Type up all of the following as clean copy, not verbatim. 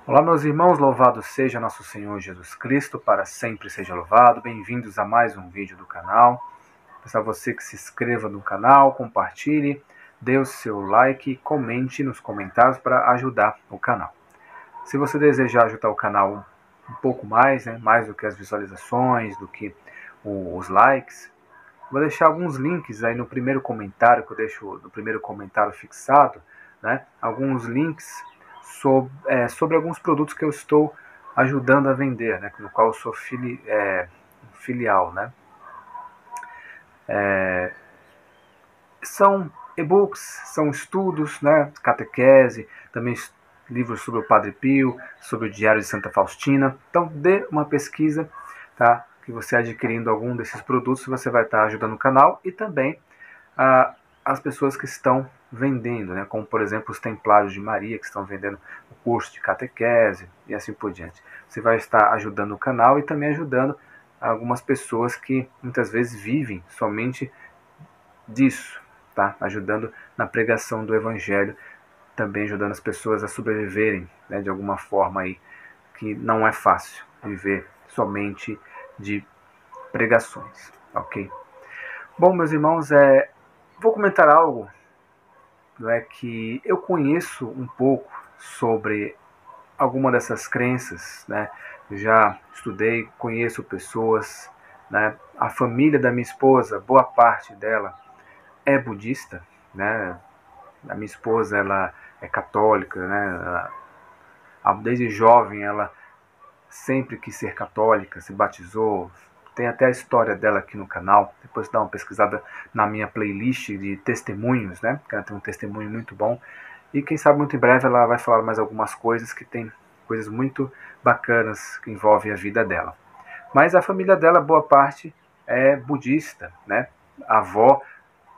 Olá, meus irmãos, louvado seja nosso Senhor Jesus Cristo, para sempre seja louvado. Bem-vindos a mais um vídeo do canal. Peço a você que se inscreva no canal, compartilhe, dê o seu like, comente nos comentários para ajudar o canal. Se você desejar ajudar o canal um pouco mais, mais do que as visualizações, do que os likes, vou deixar alguns links aí no primeiro comentário, que eu deixo no primeiro comentário fixado, alguns links sobre alguns produtos que eu estou ajudando a vender, no qual eu sou filial. São e-books, são estudos, catequese, também livros sobre o Padre Pio, sobre o Diário de Santa Faustina. Então dê uma pesquisa, tá? Que você adquirindo algum desses produtos, você vai estar ajudando o canal e também as pessoas que estão vendendo, como por exemplo os Templários de Maria, que estão vendendo o curso de catequese e assim por diante. Você vai estar ajudando o canal e também ajudando algumas pessoas que muitas vezes vivem somente disso, tá? Ajudando na pregação do Evangelho, também ajudando as pessoas a sobreviverem, de alguma forma aí, que não é fácil viver somente de pregações, ok? Bom, meus irmãos, vou comentar algo que eu conheço um pouco sobre alguma dessas crenças, Já estudei, conheço pessoas, A família da minha esposa, boa parte dela é budista, A minha esposa, ela é católica, desde jovem ela sempre quis ser católica, se batizou. Tem até a história dela aqui no canal. Depois dá uma pesquisada na minha playlist de testemunhos, que ela tem um testemunho muito bom. E quem sabe muito em breve ela vai falar mais algumas coisas que tem coisas muito bacanas que envolvem a vida dela. Mas a família dela, boa parte, é budista, A avó,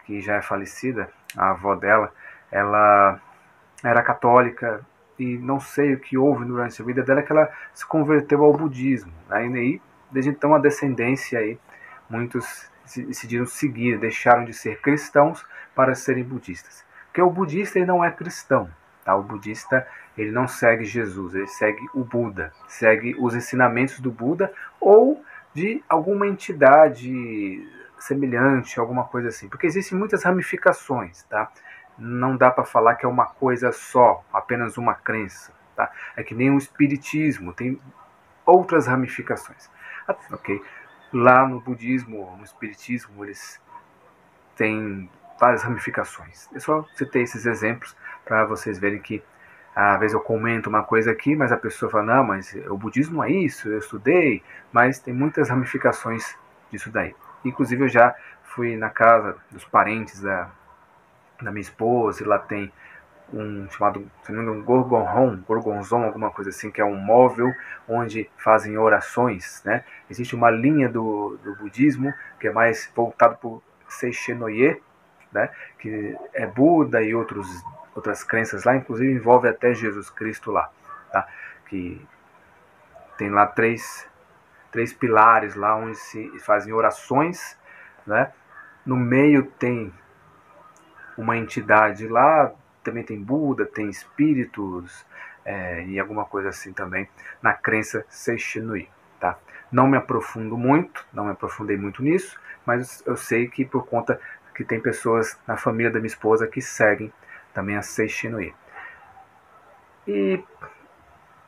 que já é falecida, a avó dela, ela era católica, e não sei o que houve durante a vida dela, que ela se converteu ao budismo. E aí, desde então, a descendência aí, muitos decidiram seguir, deixaram de ser cristãos para serem budistas. Porque o budista ele não é cristão, tá? O budista ele não segue Jesus, ele segue o Buda, segue os ensinamentos do Buda ou de alguma entidade semelhante, alguma coisa assim. Porque existem muitas ramificações, tá? Não dá para falar que é uma coisa só, apenas uma crença, tá? É que nem o espiritismo, tem outras ramificações, ok? Lá no budismo, no espiritismo, eles têm várias ramificações. Eu só citei esses exemplos para vocês verem que às vezes eu comento uma coisa aqui, mas a pessoa fala, não, mas o budismo é isso, eu estudei, mas tem muitas ramificações disso daí. Inclusive eu já fui na casa dos parentes da minha esposa, e lá tem um chamado, se não me engano, gorgonzon, alguma coisa assim, que é um móvel onde fazem orações, Existe uma linha do budismo que é mais voltado para o Seishenoye, que é Buda e outras crenças lá, inclusive envolve até Jesus Cristo lá, tá? Que tem lá três pilares lá onde se fazem orações, No meio tem uma entidade lá, também tem Buda, tem espíritos e alguma coisa assim também na crença Seishinui, tá? Não me aprofundei muito nisso, mas eu sei que por conta que tem pessoas na família da minha esposa que seguem também a Seishinui. E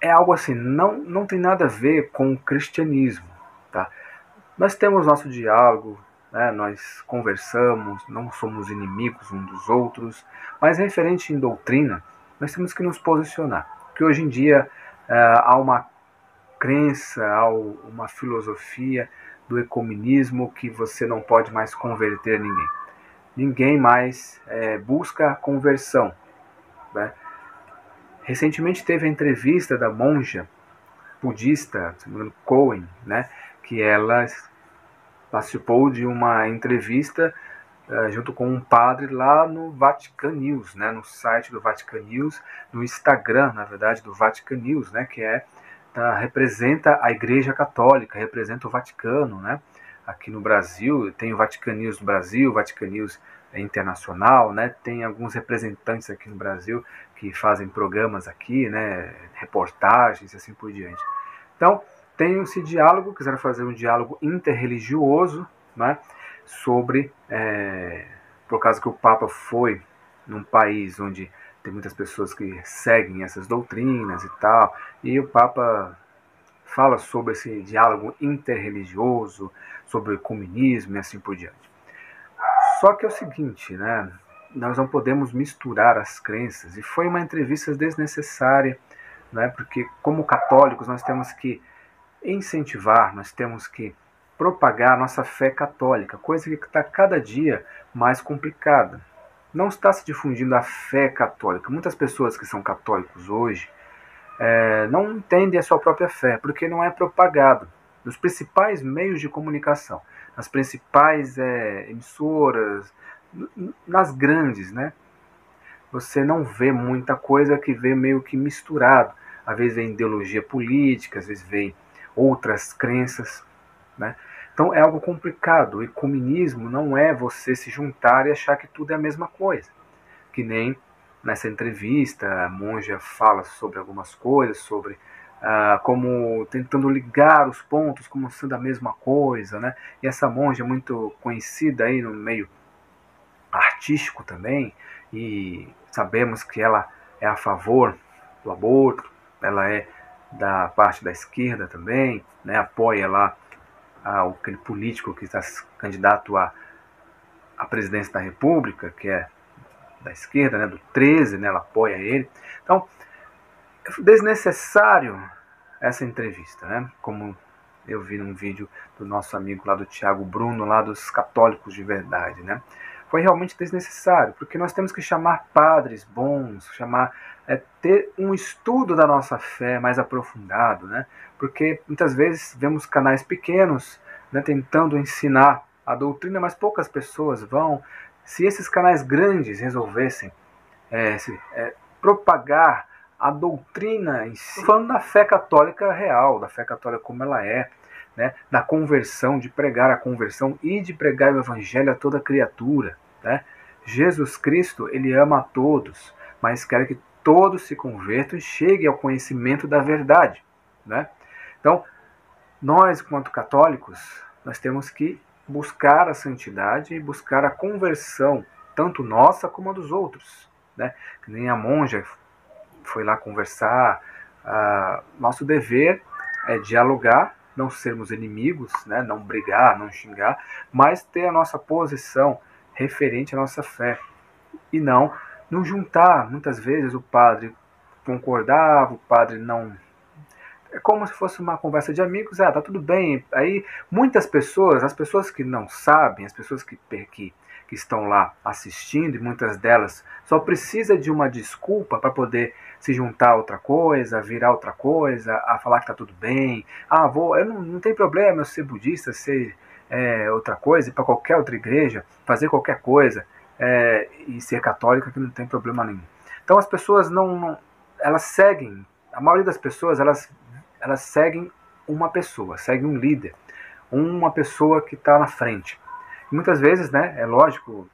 é algo assim, não tem nada a ver com o cristianismo, tá? Nós temos nosso diálogo, nós conversamos, não somos inimigos uns dos outros, mas referente em doutrina, nós temos que nos posicionar. Porque hoje em dia há uma crença, há uma filosofia do ecumenismo que você não pode mais converter ninguém. Ninguém mais busca a conversão. Recentemente teve a entrevista da monja budista, Cohen, que ela participou de uma entrevista junto com um padre lá no Vatican News, no site do Vatican News, no Instagram, na verdade, do Vatican News, que representa a Igreja Católica, representa o Vaticano, Aqui no Brasil tem o Vatican News do Brasil, o Vatican News internacional, né? Tem alguns representantes aqui no Brasil que fazem programas aqui, né? Reportagens e assim por diante. Então, tem esse diálogo, quiseram fazer um diálogo interreligioso, né? Sobre, por causa que o Papa foi num país onde tem muitas pessoas que seguem essas doutrinas e tal, e o Papa fala sobre esse diálogo interreligioso, sobre o ecumenismo e assim por diante. Só que é o seguinte, né? Nós não podemos misturar as crenças, e foi uma entrevista desnecessária, né? Porque como católicos nós temos que incentivar, nós temos que propagar nossa fé católica, coisa que está cada dia mais complicada. Não está se difundindo a fé católica. Muitas pessoas que são católicos hoje não entendem a sua própria fé, porque não é propagado nos principais meios de comunicação, nas principais emissoras, nas grandes, né? Você não vê muita coisa, que vê meio que misturado. Às vezes vem ideologia política, às vezes vem outras crenças, né? Então é algo complicado. O ecumenismo não é você se juntar e achar que tudo é a mesma coisa. Que nem nessa entrevista a monja fala sobre algumas coisas, sobre como tentando ligar os pontos como sendo a mesma coisa, né? E essa monja é muito conhecida aí no meio artístico também, e sabemos que ela é a favor do aborto, ela é da parte da esquerda também, né? Apoia lá aquele político que está candidato à presidência da República, que é da esquerda, né, do 13, né, ela apoia ele. Então, é desnecessário essa entrevista, né, como eu vi num vídeo do nosso amigo lá do Thiago Bruno, lá dos Católicos de Verdade, né. Foi realmente desnecessário, porque nós temos que chamar padres bons, ter um estudo da nossa fé mais aprofundado, né, porque muitas vezes vemos canais pequenos, né, tentando ensinar a doutrina, mas poucas pessoas vão. Se esses canais grandes resolvessem propagar a doutrina em si, falando da fé católica real, da fé católica como ela é, né, da conversão, de pregar a conversão e de pregar o evangelho a toda criatura, né? Jesus Cristo, ele ama a todos, mas quer que todos se convertam e cheguem ao conhecimento da verdade, né? Então, nós, quanto católicos, nós temos que buscar a santidade e buscar a conversão, tanto nossa como a dos outros, né? Que nem a monja foi lá conversar. Nosso dever é dialogar, não sermos inimigos, né? Não brigar, não xingar, mas ter a nossa posição referente à nossa fé e não nos juntar. Muitas vezes o padre concordava, o padre não. É como se fosse uma conversa de amigos, tá tudo bem. Aí muitas pessoas, as pessoas que não sabem, as pessoas que estão lá assistindo, e muitas delas só precisa de uma desculpa para poder se juntar a outra coisa, virar outra coisa, a falar que tá tudo bem. Eu não tem problema eu ser budista, ser outra coisa, ir para qualquer outra igreja, fazer qualquer coisa, e ser católica, que não tem problema nenhum. Então as pessoas elas seguem, a maioria das pessoas, elas seguem uma pessoa, seguem um líder, uma pessoa que está na frente. E muitas vezes, né, é lógico,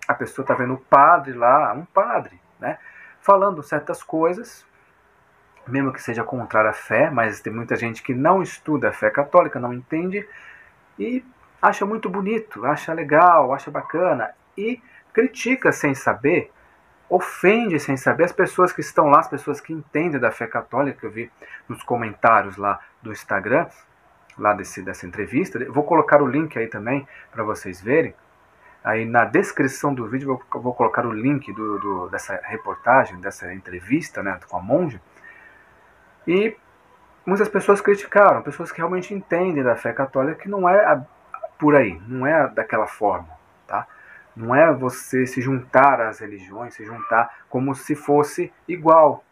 a pessoa está vendo o padre lá, um padre, né, falando certas coisas, mesmo que seja contrária à fé, mas tem muita gente que não estuda a fé católica, não entende, e acha muito bonito, acha legal, acha bacana, e critica sem saber, ofende sem saber as pessoas que estão lá, as pessoas que entendem da fé católica, que eu vi nos comentários lá do Instagram, lá dessa entrevista. Eu vou colocar o link aí também para vocês verem. Aí na descrição do vídeo eu vou colocar o link dessa reportagem, dessa entrevista, né, com a monja. E muitas pessoas criticaram, pessoas que realmente entendem da fé católica, que não é por aí, não é daquela forma, tá? Não é você se juntar às religiões, se juntar como se fosse igual.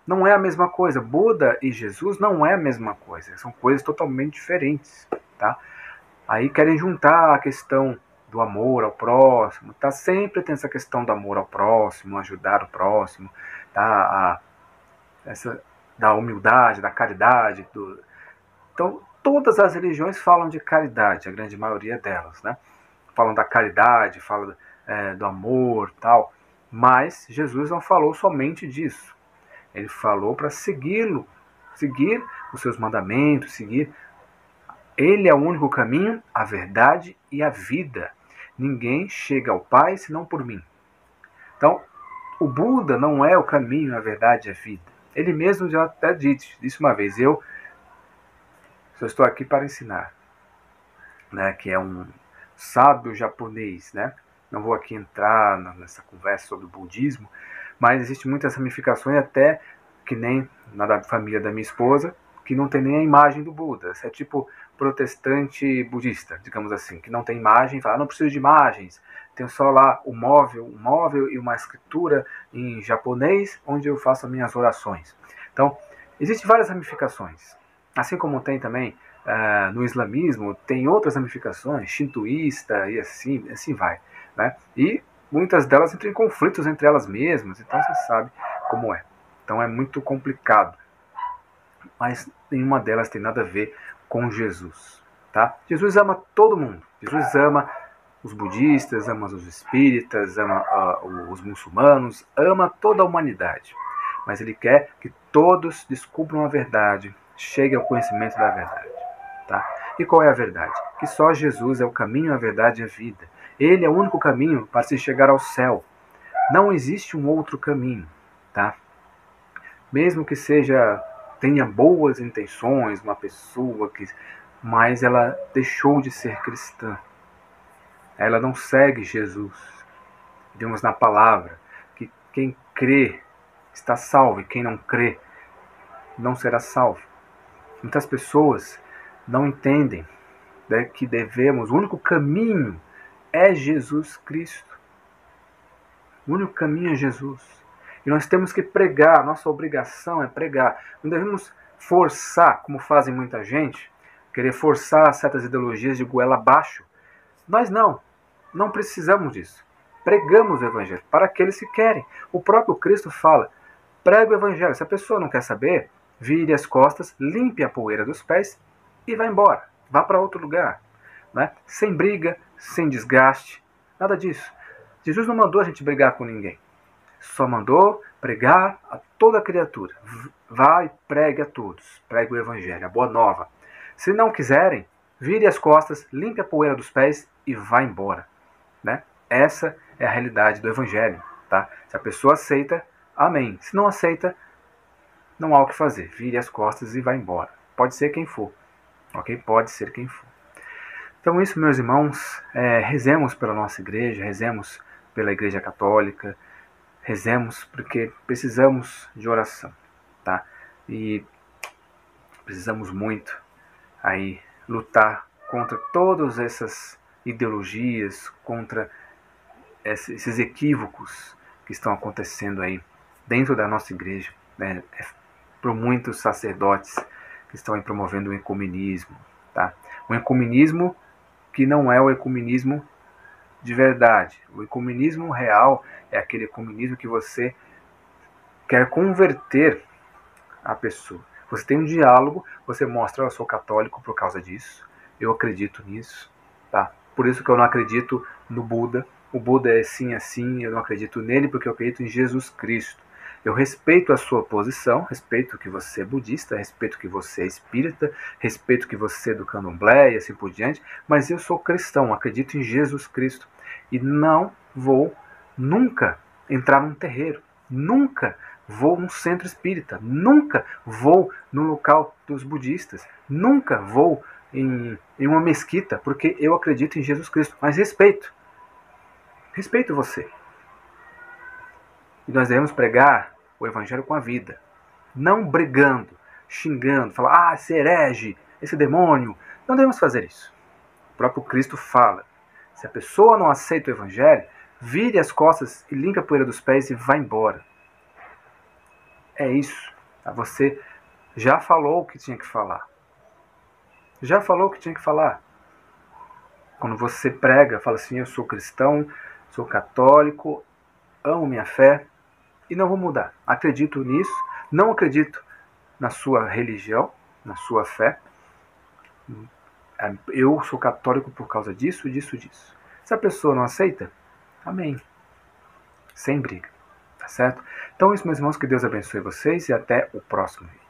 Não é a mesma coisa. Buda e Jesus não é a mesma coisa. São coisas totalmente diferentes, tá? Aí querem juntar a questão do amor ao próximo, tá? Sempre tem essa questão do amor ao próximo, ajudar o próximo, tá? Da humildade, da caridade. Então, todas as religiões falam de caridade, a grande maioria delas, né? Falam da caridade, falam do amor, tal. Mas Jesus não falou somente disso. Ele falou para segui-lo, seguir os seus mandamentos, seguir. Ele é o único caminho, a verdade e a vida. Ninguém chega ao Pai senão por mim. Então, o Buda não é o caminho, a verdade e a vida. Ele mesmo já até disse uma vez, eu só estou aqui para ensinar, né, que é um sábio japonês, né? Não vou aqui entrar nessa conversa sobre o budismo, mas existem muitas ramificações, até que nem na da família da minha esposa, que não tem nem a imagem do Buda. Isso é tipo protestante budista, digamos assim, que não tem imagem, fala, não preciso de imagens, tenho só lá um móvel e uma escritura em japonês, onde eu faço as minhas orações. Então, existem várias ramificações. Assim como tem também no islamismo, tem outras ramificações, shintoísta e assim vai. Né? E muitas delas entram em conflitos entre elas mesmas, então você sabe como é. Então é muito complicado. Mas nenhuma delas tem nada a ver com Jesus. Tá? Jesus ama todo mundo. Jesus ama os budistas, ama os espíritas, ama os muçulmanos, ama toda a humanidade. Mas ele quer que todos descubram a verdade, cheguem ao conhecimento da verdade. Tá? E qual é a verdade? Que só Jesus é o caminho, a verdade e a vida. Ele é o único caminho para se chegar ao céu. Não existe um outro caminho. Tá? Mesmo que tenha boas intenções, uma pessoa mas ela deixou de ser cristã. Ela não segue Jesus. Vimos na palavra que quem crê está salvo e quem não crê não será salvo. Muitas pessoas não entendem, né, que o único caminho é Jesus Cristo. O único caminho é Jesus. E nós temos que pregar, nossa obrigação é pregar. Não devemos forçar, como fazem muita gente, querer forçar certas ideologias de goela abaixo. Nós não precisamos disso. Pregamos o Evangelho para aqueles que querem. O próprio Cristo fala, prega o Evangelho. Se a pessoa não quer saber, vire as costas, limpe a poeira dos pés e vá embora. Vá para outro lugar. Né? Sem briga, sem desgaste, nada disso. Jesus não mandou a gente brigar com ninguém. Só mandou pregar a toda criatura. Vá e pregue a todos. Pregue o Evangelho, a boa nova. Se não quiserem, vire as costas, limpe a poeira dos pés e vá embora. Né? Essa é a realidade do Evangelho. Tá? Se a pessoa aceita, amém. Se não aceita, não há o que fazer. Vire as costas e vá embora. Pode ser quem for. Ok? Pode ser quem for. Então isso, meus irmãos, rezemos pela nossa igreja, rezemos pela Igreja Católica, rezemos porque precisamos de oração, tá? E precisamos muito aí lutar contra todas essas ideologias, contra esses equívocos que estão acontecendo aí dentro da nossa igreja, né? Por muitos sacerdotes que estão aí promovendo o ecumenismo, tá? O ecumenismo que não é o ecumenismo de verdade. O ecumenismo real é aquele ecumenismo que você quer converter a pessoa. Você tem um diálogo, você mostra, eu sou católico por causa disso, eu acredito nisso, tá? Por isso que eu não acredito no Buda. O Buda é assim, eu não acredito nele porque eu acredito em Jesus Cristo. Eu respeito a sua posição, respeito que você é budista, respeito que você é espírita, respeito que você é do candomblé e assim por diante, mas eu sou cristão, acredito em Jesus Cristo. E não vou nunca entrar num terreiro, nunca vou num centro espírita, nunca vou no local dos budistas, nunca vou em uma mesquita, porque eu acredito em Jesus Cristo, mas respeito você. E nós devemos pregar o Evangelho com a vida, não brigando, xingando, falar, esse herege, esse demônio. Não devemos fazer isso. O próprio Cristo fala, se a pessoa não aceita o Evangelho, vire as costas e limpe a poeira dos pés e vá embora. É isso. Você já falou o que tinha que falar. Já falou o que tinha que falar. Quando você prega, fala assim, eu sou cristão, sou católico, amo minha fé e não vou mudar. Acredito nisso, não acredito na sua religião, na sua fé. Eu sou católico por causa disso, disso, disso. Se a pessoa não aceita, Amém. Sem briga, tá certo? Então, isso, meus irmãos, que Deus abençoe vocês e até o próximo vídeo.